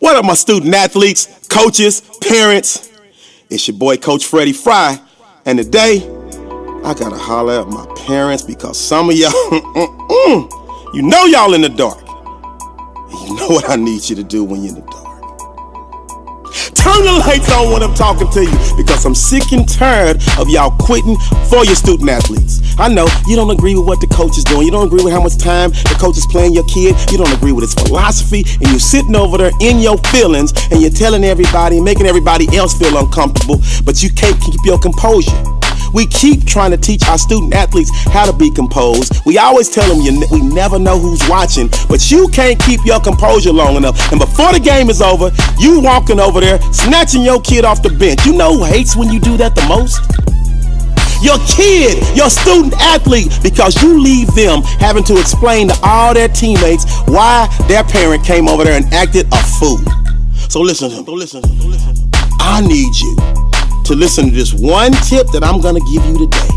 What up, my student athletes, coaches, parents? It's your boy, Coach Freddy Fri, and today, I gotta holler at my parents because some of y'all, you know y'all in the dark. You know what I need you to do when you're in the dark. Turn the lights on when I'm talking to you because I'm sick and tired of y'all quitting for your student athletes. I know you don't agree with what the coach is doing. You don't agree with how much time the coach is playing your kid. You don't agree with his philosophy, and you're sitting over there in your feelings and you're telling everybody, making everybody else feel uncomfortable, but you can't keep your composure. We keep trying to teach our student athletes how to be composed. We always tell them we never know who's watching, but you can't keep your composure long enough. And before the game is over, you walking over there, snatching your kid off the bench. You know who hates when you do that the most? Your kid, your student athlete, because you leave them having to explain to all their teammates why their parent came over there and acted a fool. So listen to me. I need you to listen to this one tip that I'm gonna give you today,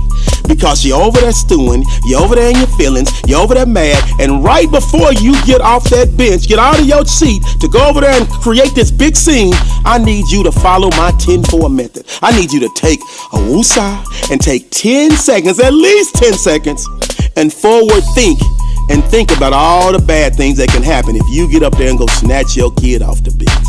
because you're over there stewing, you're over there in your feelings, you're over there mad, and right before you get off that bench, get out of your seat to go over there and create this big scene, I need you to follow my 10-4 method. I need you to take a woosah and take 10 seconds, at least 10 seconds, and forward think about all the bad things that can happen if you get up there and go snatch your kid off the bench.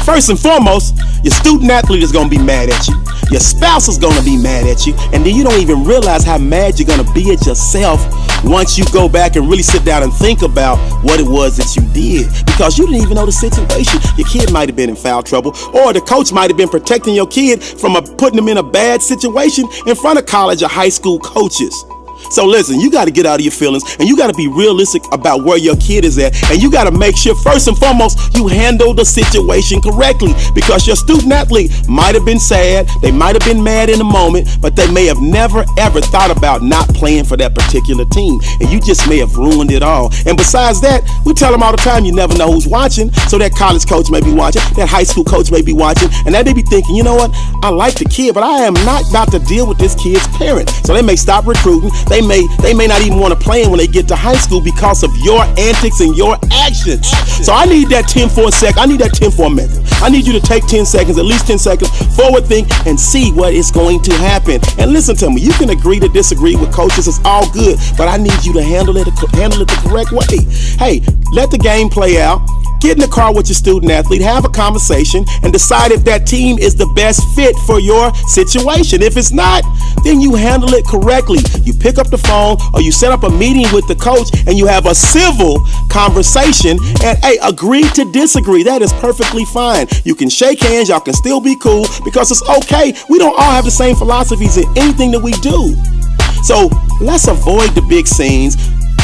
First and foremost, your student athlete is going to be mad at you. Your spouse is going to be mad at you. And then you don't even realize how mad you're going to be at yourself once you go back and really sit down and think about what it was that you did. Because you didn't even know the situation. Your kid might have been in foul trouble, or the coach might have been protecting your kid from putting them in a bad situation in front of college or high school coaches. So listen, you got to get out of your feelings, and you got to be realistic about where your kid is at, and you got to make sure first and foremost you handle the situation correctly, because your student athlete might have been sad, they might have been mad in the moment, but they may have never ever thought about not playing for that particular team, and you just may have ruined it all. And besides that, we tell them all the time, you never know who's watching. So that college coach may be watching, that high school coach may be watching, and they may be thinking, you know what, I like the kid, but I am not about to deal with this kid's parent. So they may stop recruiting. They may not even want to play him when they get to high school because of your antics and your actions. So I need that 10-4 I need that 10-4 method. I need you to take 10 seconds, at least 10 seconds, forward think and see what is going to happen. And listen to me, you can agree to disagree with coaches, it's all good, but I need you to handle it the correct way. Hey, let the game play out. Get in the car with your student athlete, have a conversation, and decide if that team is the best fit for your situation. If it's not, then you handle it correctly. You pick up the phone or you set up a meeting with the coach and you have a civil conversation and agree to disagree. That is perfectly fine. You can shake hands, y'all can still be cool because it's okay. We don't all have the same philosophies in anything that we do. So let's avoid the big scenes.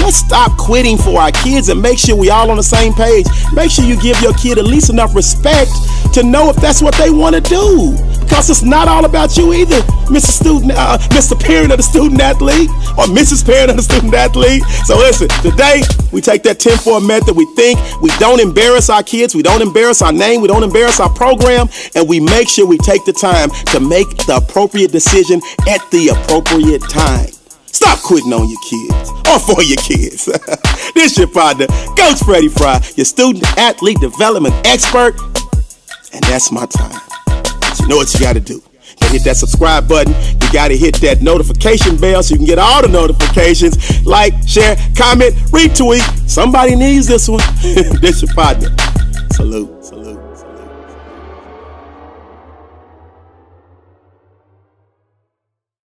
Let's stop quitting for our kids and make sure we all on the same page. Make sure you give your kid at least enough respect to know if that's what they want to do. Because it's not all about you either, Mr. Parent of the student athlete or Mrs. Parent of the student athlete. So listen, today we take that 10-4 method. We think, we don't embarrass our kids, we don't embarrass our name, we don't embarrass our program, and we make sure we take the time to make the appropriate decision at the appropriate time. Stop quitting on your kids or for your kids. This your partner, Coach Freddy Fri, your student athlete development expert, and that's my time. So you know what you got to do. You gotta hit that subscribe button. You got to hit that notification bell so you can get all the notifications. Like, share, comment, retweet. Somebody needs this one. This your partner,